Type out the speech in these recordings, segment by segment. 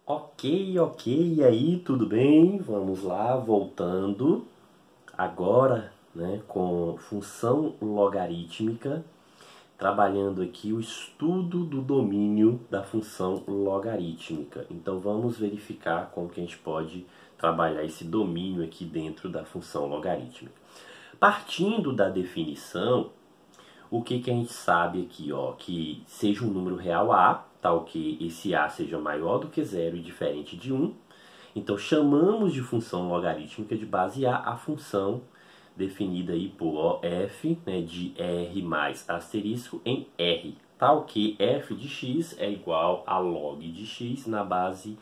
Ok, e aí, tudo bem? Vamos lá, voltando agora, né, com função logarítmica, trabalhando aqui o estudo do domínio da função logarítmica. Então vamos verificar como que a gente pode trabalhar esse domínio aqui dentro da função logarítmica. Partindo da definição, o que a gente sabe aqui, ó, que seja um número real A, tal que esse A seja maior do que zero e diferente de 1. Então chamamos de função logarítmica de base A função definida aí por f, né, de R mais asterisco em R, tal que f de x é igual a log de x na base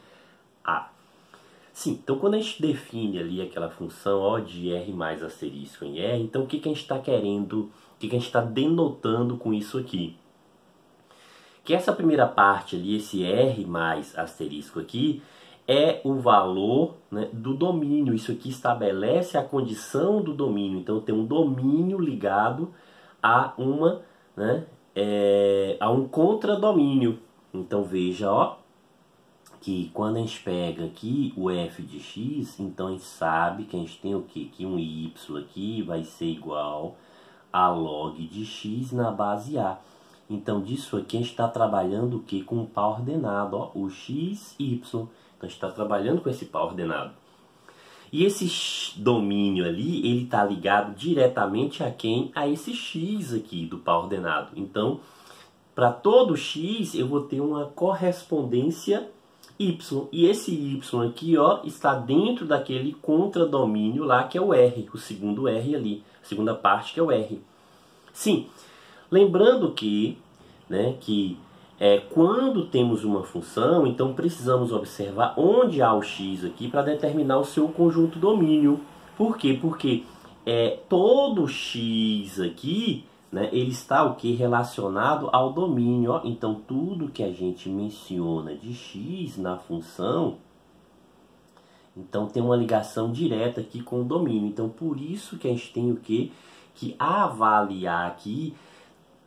A. Sim, então quando a gente define ali aquela função ó, de R mais asterisco em R, então o que a gente está querendo, o que a gente está denotando com isso aqui? Que essa primeira parte ali, esse R mais asterisco aqui, é o valor, né, do domínio. Isso aqui estabelece a condição do domínio. Então tem um domínio ligado a uma, né, a um contradomínio. Então veja, ó, que quando a gente pega aqui o f de x, então a gente sabe que a gente tem o quê? Que um y aqui vai ser igual a log de x na base A. Então disso aqui a gente está trabalhando o que? Com o par ordenado, ó, o x, y. Então a gente está trabalhando com esse par ordenado. E esse domínio ali, ele está ligado diretamente a quem? A esse x aqui do par ordenado. Então, para todo x, eu vou ter uma correspondência y. E esse y aqui, ó, está dentro daquele contradomínio lá, que é o R, o segundo R ali, a segunda parte que é o R. Sim, lembrando que, né, quando temos uma função, então precisamos observar onde há o x aqui para determinar o seu conjunto domínio. Por quê? Porque todo x aqui, né, ele está o que? Relacionado ao domínio. Ó. Então tudo que a gente menciona de x na função, então tem uma ligação direta aqui com o domínio. Então por isso que a gente tem o que? Que avaliar aqui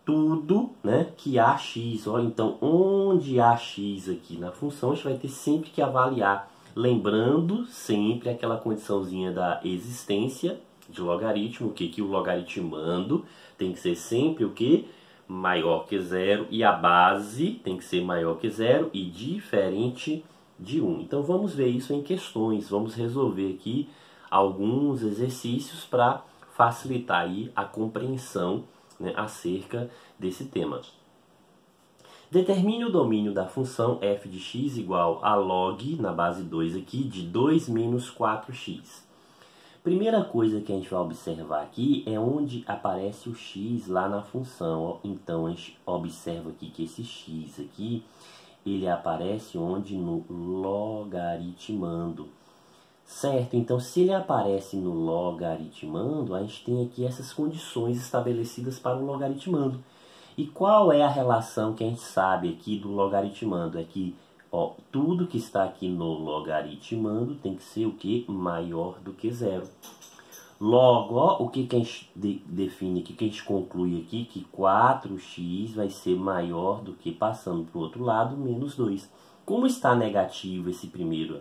tudo, né, que há x. Ó. Então onde há x aqui na função, a gente vai ter sempre que avaliar. Lembrando sempre aquela condiçãozinha da existência de logaritmo, que o logaritmando tem que ser sempre o que? Maior que zero, e a base tem que ser maior que zero e diferente de 1. Então vamos ver isso em questões, vamos resolver aqui alguns exercícios para facilitar aí a compreensão, né, acerca desse tema. Determine o domínio da função f de x igual a log, na base 2 aqui, de 2 menos 4x. Primeira coisa que a gente vai observar aqui é onde aparece o x lá na função. Então a gente observa aqui que esse x aqui, ele aparece onde? No logaritmando. Certo? Então se ele aparece no logaritmando, a gente tem aqui essas condições estabelecidas para o logaritmando. E qual é a relação que a gente sabe aqui do logaritmando? É que ó, tudo que está aqui no logaritmando tem que ser o que? Maior do que zero. Logo, ó, o que a gente define aqui, que a gente conclui aqui? Que 4x vai ser maior do que, passando para o outro lado, menos 2. Como está negativo esse primeiro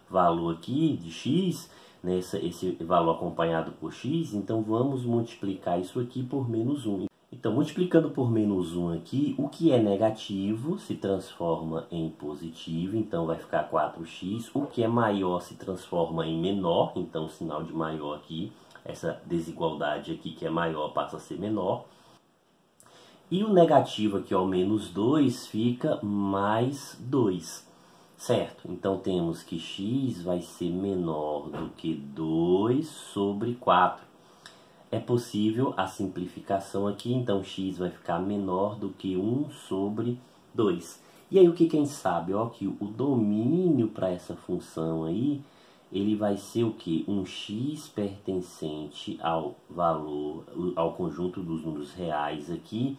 valor aqui de x, né, esse valor acompanhado por x, então vamos multiplicar isso aqui por menos 1. Então, multiplicando por menos 1 aqui, o que é negativo se transforma em positivo, então vai ficar 4x. O que é maior se transforma em menor, então o sinal de maior aqui, essa desigualdade aqui que é maior passa a ser menor. E o negativo aqui, ó, menos 2, fica mais 2. Certo? Então temos que x vai ser menor do que 2 sobre 4. É possível a simplificação aqui, então x vai ficar menor do que 1 sobre 2. E aí o que a gente sabe? Ó, que o domínio para essa função aí, ele vai ser o que? Um x pertencente ao valor, ao conjunto dos números reais aqui,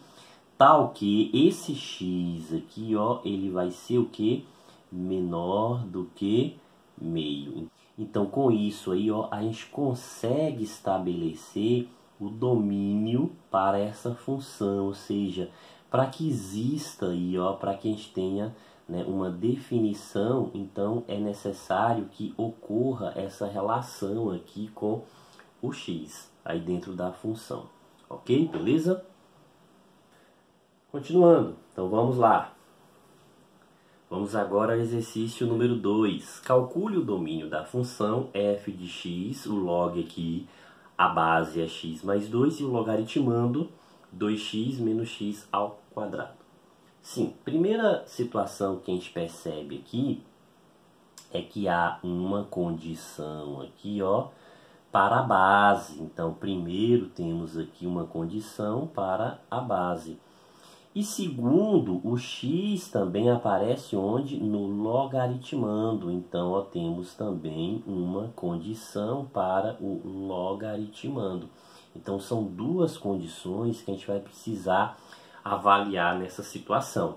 tal que esse x aqui, ó, ele vai ser o que? Menor do que meio. Então, com isso aí, ó, a gente consegue estabelecer o domínio para essa função, ou seja, para que exista aí, ó, para que a gente tenha né, uma definição, então é necessário que ocorra essa relação aqui com o x, aí dentro da função. Ok? Beleza? Continuando, então vamos lá. Vamos agora ao exercício número 2. Calcule o domínio da função f de x, o log aqui, a base é x mais 2, e o logaritmando 2x menos x ao quadrado. Sim, primeira situação que a gente percebe aqui é que há uma condição aqui, ó, para a base. Então, primeiro temos aqui uma condição para a base. E segundo, o x também aparece onde? No logaritmando. Então, ó, temos também uma condição para o logaritmando. Então, são duas condições que a gente vai precisar avaliar nessa situação.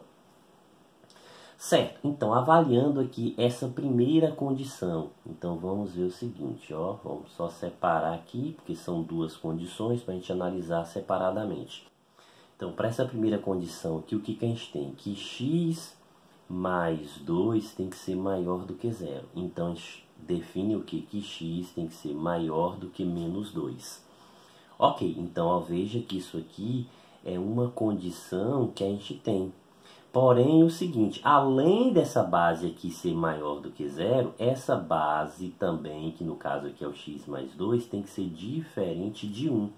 Certo, então avaliando aqui essa primeira condição, então vamos ver o seguinte, ó, vamos só separar aqui, porque são duas condições para a gente analisar separadamente. Então, para essa primeira condição aqui, o que a gente tem? Que x mais 2 tem que ser maior do que zero. Então, a gente define o que? Que x tem que ser maior do que menos 2. Ok, então ó, veja que isso aqui é uma condição que a gente tem. Porém, o seguinte, além dessa base aqui ser maior do que zero, essa base também, que no caso aqui é o x mais 2, tem que ser diferente de 1.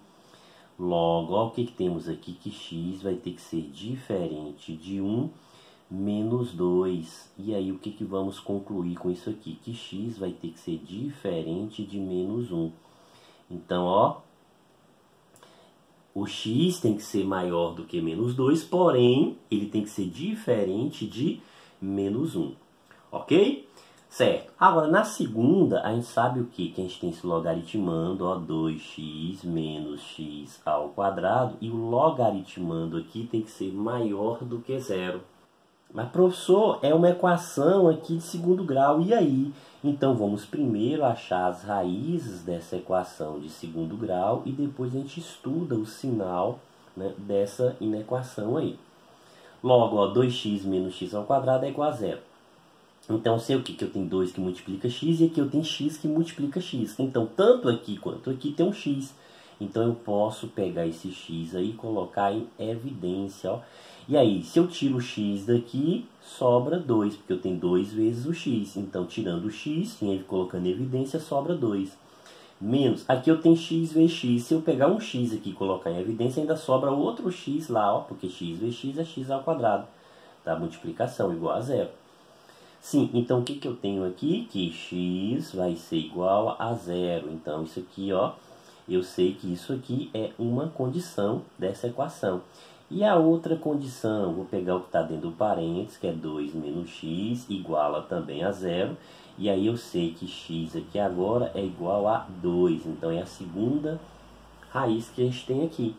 Logo, ó, o que temos aqui? Que x vai ter que ser diferente de 1 menos 2. E aí, o que vamos concluir com isso aqui? Que x vai ter que ser diferente de menos 1. Então, ó, o x tem que ser maior do que menos 2, porém, ele tem que ser diferente de menos 1. Ok? Certo. Agora, na segunda, a gente sabe o quê? Que a gente tem esse logaritmando, ó, 2x menos x ao quadrado, e o logaritmando aqui tem que ser maior do que zero. Mas, professor, é uma equação aqui de segundo grau, e aí? Então, vamos primeiro achar as raízes dessa equação de segundo grau e depois a gente estuda o sinal, né, dessa inequação aí. Logo, ó, 2x menos x ao quadrado é igual a zero. Então, eu sei o que? Que eu tenho 2 que multiplica x e aqui eu tenho x que multiplica x. Então, tanto aqui quanto aqui tem um x. Então, eu posso pegar esse x aí e colocar em evidência, ó. E aí, se eu tiro o x daqui, sobra 2, porque eu tenho 2 vezes o x. Então, tirando o x, colocando em evidência, sobra 2. Menos, aqui eu tenho x vezes x. Se eu pegar um x aqui e colocar em evidência, ainda sobra outro x lá, ó, porque x vezes x é x ao quadrado. Tá? Multiplicação igual a zero. Sim, então o que eu tenho aqui? Que x vai ser igual a zero. Então, isso aqui, ó, eu sei que isso aqui é uma condição dessa equação. E a outra condição, vou pegar o que está dentro do parênteses, que é 2 menos x, iguala também a zero. E aí eu sei que x aqui agora é igual a 2. Então, é a segunda raiz que a gente tem aqui.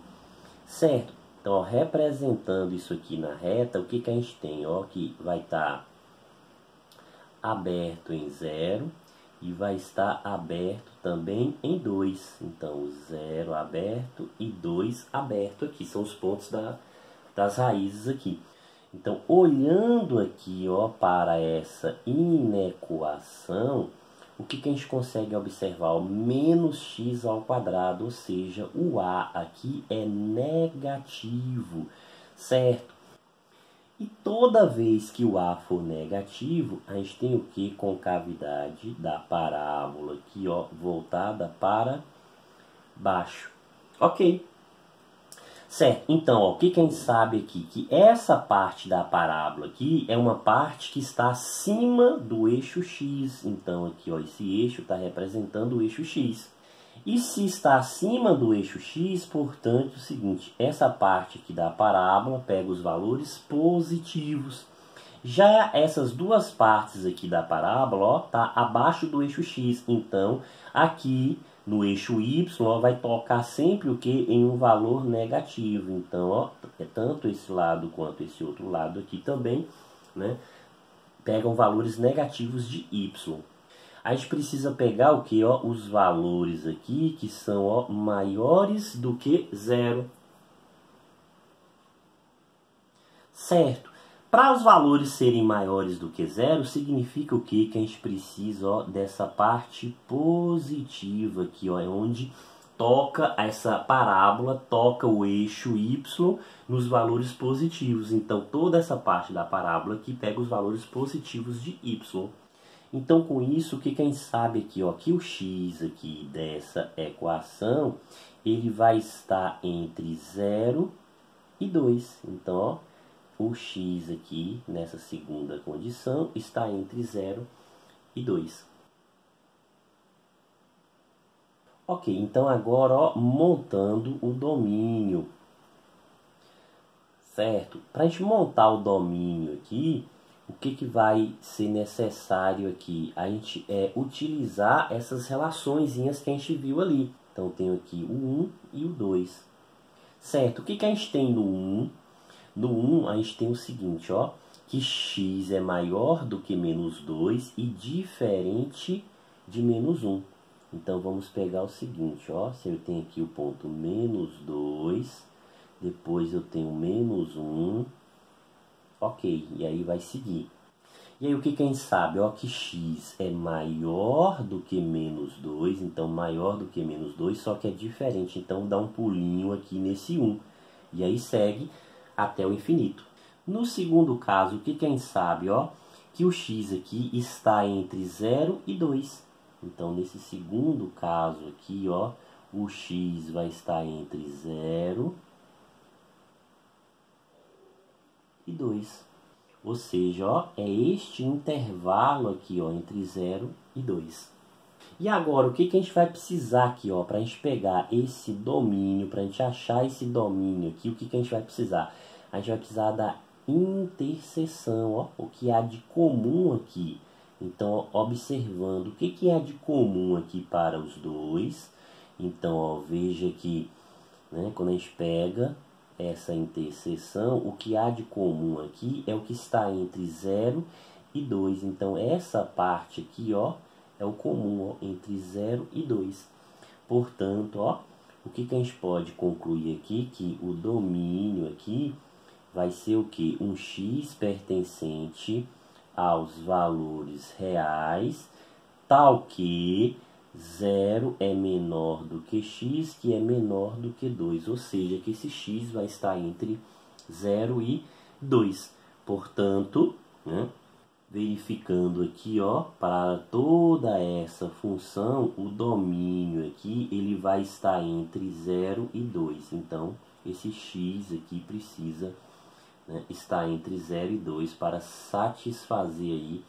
Certo? Então, ó, representando isso aqui na reta, o que a gente tem? Ó, que vai estar aberto em 0 e vai estar aberto também em 2. Então, 0 aberto e 2 aberto aqui. São os pontos das raízes aqui. Então, olhando aqui, ó, para essa inequação, o que a gente consegue observar? O menos x ao quadrado, ou seja, o a aqui é negativo, certo? E toda vez que o a for negativo, a gente tem o que? Concavidade da parábola aqui, ó, voltada para baixo. Ok. Certo, então, ó, o que a gente sabe aqui? Que essa parte da parábola aqui é uma parte que está acima do eixo x. Então, aqui, ó, esse eixo está representando o eixo x. E se está acima do eixo x, portanto, é o seguinte, essa parte aqui da parábola pega os valores positivos. Já essas duas partes aqui da parábola, ó, tá abaixo do eixo x. Então, aqui no eixo y, ó, vai tocar sempre o que? Em um valor negativo. Então, ó, é tanto esse lado quanto esse outro lado aqui também, né, pegam valores negativos de y. A gente precisa pegar o que? Ó, os valores aqui que são, ó, maiores do que zero. Certo? Para os valores serem maiores do que zero, significa o quê? Que a gente precisa, ó, dessa parte positiva aqui, ó, é onde toca essa parábola, toca o eixo y nos valores positivos. Então, toda essa parte da parábola aqui pega os valores positivos de y. Então, com isso, o que a gente sabe aqui, ó, que o x aqui dessa equação, ele vai estar entre 0 e 2. Então, ó, o x aqui, nessa segunda condição, está entre 0 e 2. Ok, então agora, ó, montando o domínio. Certo? Para a gente montar o domínio aqui, o que vai ser necessário aqui? A gente utilizar essas relaçõezinhas que a gente viu ali. Então, eu tenho aqui o 1 e o 2. Certo? O que a gente tem no 1? No 1, a gente tem o seguinte, ó, que x é maior do que menos 2 e diferente de menos 1. Então, vamos pegar o seguinte, ó, se eu tenho aqui o ponto menos 2, depois eu tenho menos 1, ok, e aí vai seguir. E aí o que a gente sabe? Ó, que x é maior do que menos 2, então maior do que menos 2, só que é diferente, então dá um pulinho aqui nesse 1. E aí segue até o infinito. No segundo caso, o que a gente sabe? Ó, que o x aqui está entre 0 e 2. Então, nesse segundo caso aqui, ó, o x vai estar entre 0 e 2. Ou seja, ó, é este intervalo aqui, ó, entre 0 e 2. E agora, o que a gente vai precisar aqui, ó, para a gente pegar esse domínio, para a gente achar esse domínio aqui, o que a gente vai precisar? A gente vai precisar da interseção, ó, o que há de comum aqui. Então, ó, observando o que há de comum aqui para os dois. Então, ó, veja que, né, quando a gente pega essa interseção, o que há de comum aqui é o que está entre 0 e 2. Então, essa parte aqui, ó, é o comum, ó, entre 0 e 2. Portanto, ó, o que a gente pode concluir aqui? Que o domínio aqui vai ser o que? Um x pertencente aos valores reais, tal que 0 é menor do que x, que é menor do que 2. Ou seja, que esse x vai estar entre 0 e 2. Portanto, né, verificando aqui, ó, para toda essa função, o domínio aqui, ele vai estar entre 0 e 2. Então, esse x aqui precisa, né, estar entre 0 e 2 para satisfazer aí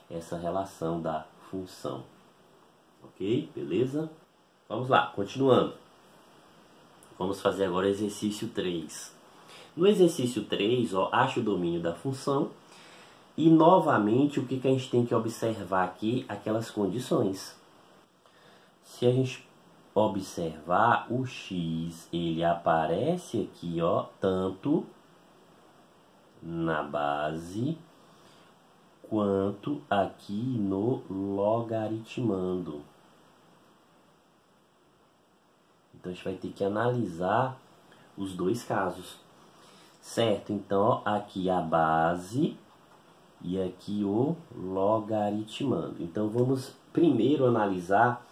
essa relação da função. Ok? Beleza? Vamos lá, continuando. Vamos fazer agora o exercício 3. No exercício 3, ó, acha o domínio da função. E, novamente, o que a gente tem que observar aqui? Aquelas condições. Se a gente observar, o x, ele aparece aqui, ó, tanto na base quanto aqui no logaritmando. Então, a gente vai ter que analisar os dois casos. Certo? Então, ó, aqui a base e aqui o logaritmando. Então, vamos primeiro analisar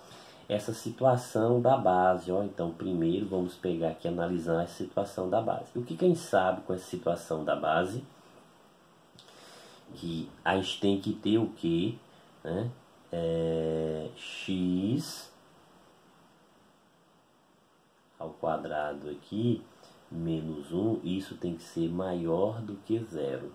essa situação da base. Ó. Então, primeiro vamos pegar aqui e analisar a situação da base. O que a gente sabe com essa situação da base? Que a gente tem que ter o quê? Né? X ao quadrado aqui, menos 1, isso tem que ser maior do que 0.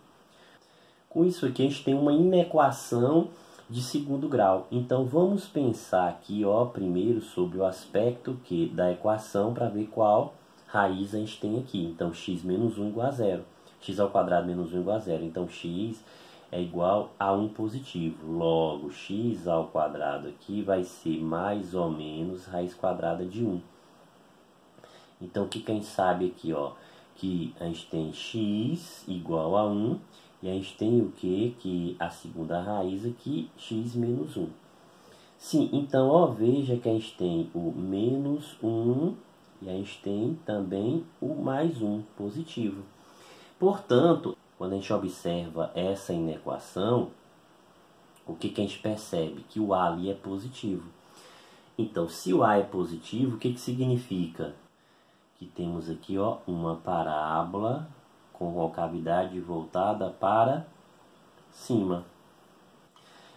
Com isso aqui, a gente tem uma inequação de segundo grau. Então, vamos pensar aqui, ó, primeiro sobre o aspecto que da equação para ver qual raiz a gente tem aqui. Então, x menos 1 igual a 0. X ao quadrado menos 1 igual a 0. Então, x é igual a 1 positivo. Logo, x ao quadrado aqui vai ser mais ou menos raiz quadrada de 1. Então, o que a gente sabe aqui, ó? Que a gente tem x igual a 1. E a gente tem o quê? Que a segunda raiz aqui, x menos 1. Sim, então, ó, veja que a gente tem o menos 1 e a gente tem também o mais 1 positivo. Portanto, quando a gente observa essa inequação, o que a gente percebe? Que o A ali é positivo. Então, se o A é positivo, o que significa? Que temos aqui, ó, uma parábola com concavidade voltada para cima.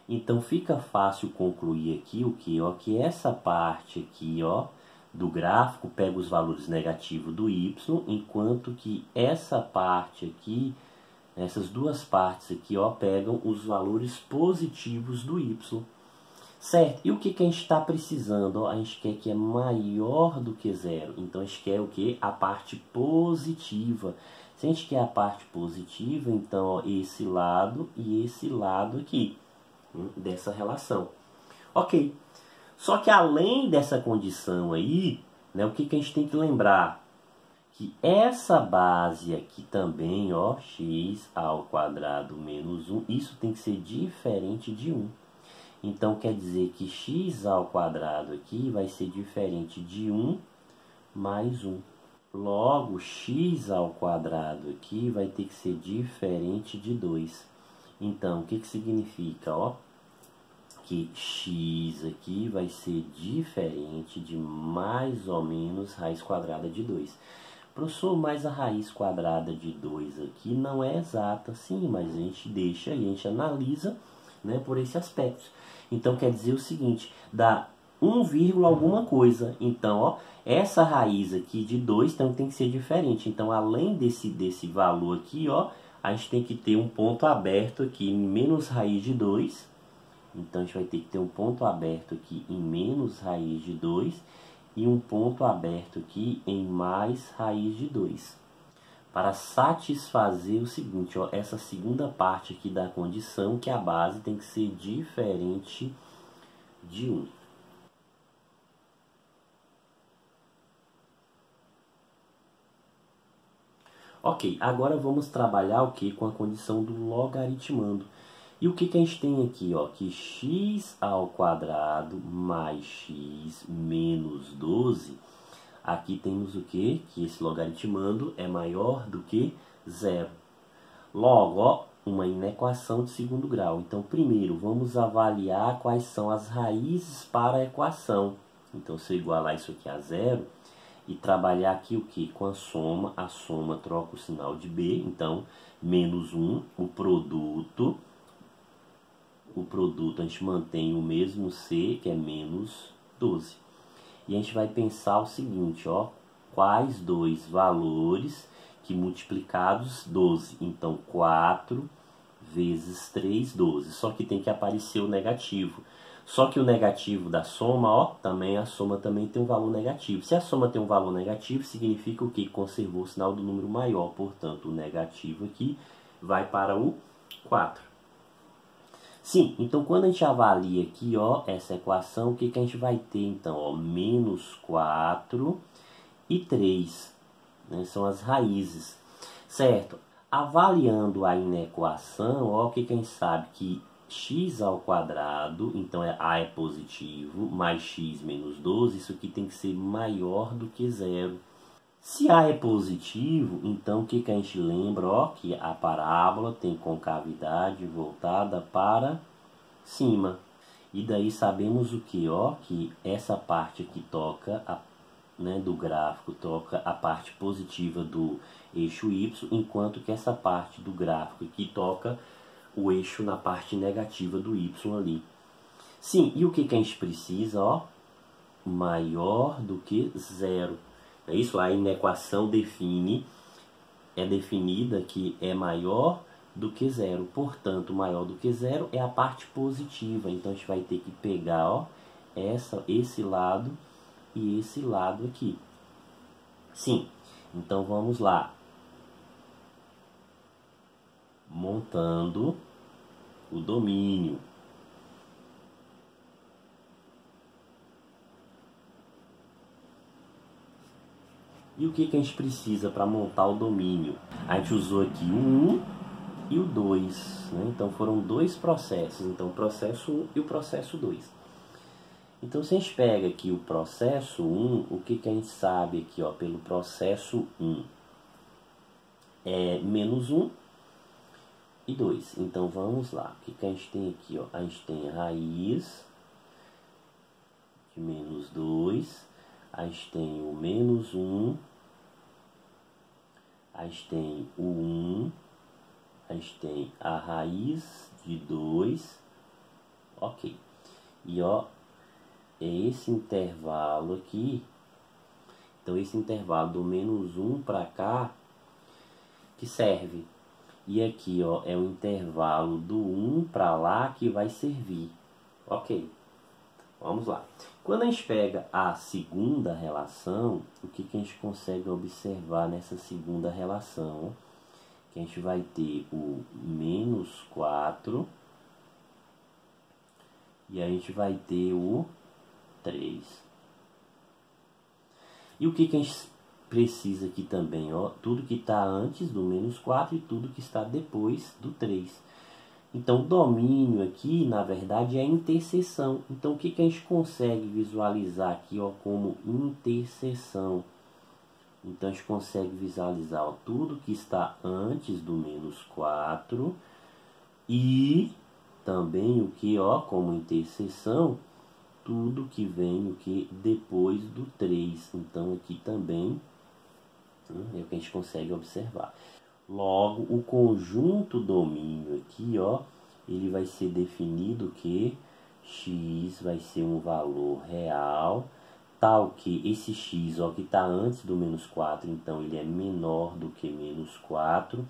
Então fica fácil concluir aqui o que, ó, que essa parte aqui, ó, do gráfico pega os valores negativos do y, enquanto que essa parte aqui, essas duas partes aqui, ó, pegam os valores positivos do y. Certo? E o que a gente está precisando? Ó, a gente quer que é maior do que zero. Então a gente quer o que? A parte positiva. Se a gente quer a parte positiva, então ó, esse lado e esse lado aqui, dessa relação. Ok. Só que além dessa condição aí, né, o que a gente tem que lembrar? Que essa base aqui também, ó, x ao quadrado menos 1, isso tem que ser diferente de 1. Então, quer dizer que x ao quadrado aqui vai ser diferente de 1 mais 1. Logo, x ao quadrado aqui vai ter que ser diferente de 2. Então, o que significa? Ó, que x aqui vai ser diferente de mais ou menos raiz quadrada de 2. Professor, mas a raiz quadrada de 2 aqui não é exata, sim, mas a gente deixa e a gente analisa, né, por esse aspecto. Então, quer dizer o seguinte, dá 1, alguma coisa. Então, ó, essa raiz aqui de 2 então, tem que ser diferente. Então, além desse valor aqui, ó, a gente tem que ter um ponto aberto aqui em menos raiz de 2. Então, a gente vai ter que ter um ponto aberto aqui em menos raiz de 2 e um ponto aberto aqui em mais raiz de 2. Para satisfazer o seguinte, ó, essa segunda parte aqui da condição, que a base tem que ser diferente de 1. Ok, agora vamos trabalhar o que? Com a condição do logaritmando. E o que a gente tem aqui? Ó, que x ao quadrado mais x menos 12... Aqui temos o quê? Que esse logaritmando é maior do que zero. Logo, ó, uma inequação de segundo grau. Então, primeiro, vamos avaliar quais são as raízes para a equação. Então, se eu igualar isso aqui a zero e trabalhar aqui o quê? Com a soma troca o sinal de B. Então, menos 1, o produto a gente mantém o mesmo C, que é menos 12. E a gente vai pensar o seguinte, ó, quais dois valores que multiplicados 12. Então, 4 vezes 3, 12. Só que tem que aparecer o negativo. Só que o negativo da soma, ó, a soma também tem um valor negativo. Se a soma tem um valor negativo, significa o quê? Conservou o sinal do número maior. Portanto, o negativo aqui vai para o 4. Sim, então quando a gente avalia aqui, ó, essa equação, o que a gente vai ter então? Ó, menos 4 e 3, né, são as raízes, certo? Avaliando a inequação, ó, o que a gente sabe? Que x ao quadrado, então a é positivo, mais x menos 12, isso aqui tem que ser maior do que zero. Se A é positivo, então o que a gente lembra? Ó, que a parábola tem concavidade voltada para cima. E daí sabemos o que? Ó, que essa parte aqui toca, né, do gráfico, toca a parte positiva do eixo Y, enquanto que essa parte do gráfico aqui toca o eixo na parte negativa do Y ali. Sim, e o que a gente precisa? Ó, maior do que zero. É isso, a inequação é definida que é maior do que zero. Portanto, maior do que zero é a parte positiva. Então, a gente vai ter que pegar, ó, esse lado e esse lado aqui. Sim, então vamos lá. Montando o domínio. E o que a gente precisa para montar o domínio? A gente usou aqui o 1 e o 2. Né? Então foram dois processos. Então o processo 1 e o processo 2. Então se a gente pega aqui o processo 1, o que a gente sabe aqui, ó, pelo processo 1? É menos 1 e 2. Então vamos lá. O que a gente tem aqui? Ó? A gente tem a raiz de menos 2. A gente tem o menos 1. A gente tem o 1. A gente tem a raiz de 2. Ok. E ó, é esse intervalo aqui. Então esse intervalo do menos 1 para cá que serve. E aqui, ó, é o intervalo do 1 para lá que vai servir. Ok. Vamos lá. Quando a gente pega a segunda relação, o que a gente consegue observar nessa segunda relação? Que a gente vai ter o menos 4 e a gente vai ter o 3. E o que a gente precisa aqui também, ó, tudo que está antes do menos 4 e tudo que está depois do 3. Então, o domínio aqui, na verdade, é a interseção. Então, o que a gente consegue visualizar aqui, ó, como interseção? Então, a gente consegue visualizar, ó, tudo que está antes do menos 4 e também o que, ó, como interseção, tudo que vem o que depois do 3. Então, aqui também é o que a gente consegue observar. Logo, o conjunto domínio aqui, ó, ele vai ser definido que x vai ser um valor real, tal que esse x, ó, que está antes do menos 4, então ele é menor do que menos 4,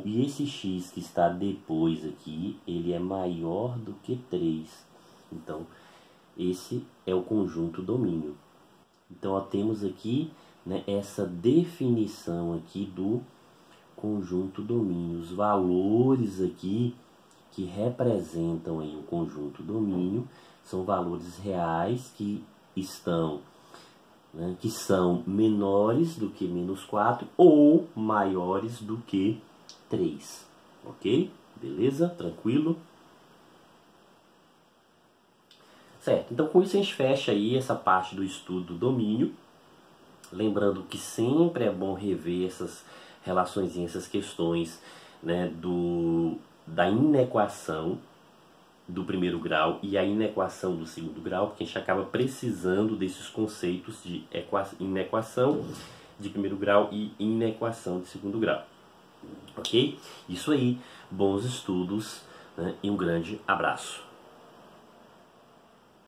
e esse x que está depois aqui, ele é maior do que 3. Então, esse é o conjunto domínio. Então, ó, temos aqui, né, essa definição aqui do conjunto domínio. Os valores aqui que representam aí o conjunto domínio são valores reais que estão, né, que são menores do que menos 4 ou maiores do que 3. Ok? Beleza? Tranquilo? Certo, então com isso a gente fecha aí essa parte do estudo do domínio. Lembrando que sempre é bom rever essas relações, essas questões, né, da inequação do primeiro grau e a inequação do segundo grau, porque a gente acaba precisando desses conceitos de inequação de primeiro grau e inequação de segundo grau. Ok? Isso aí, bons estudos, né, e um grande abraço.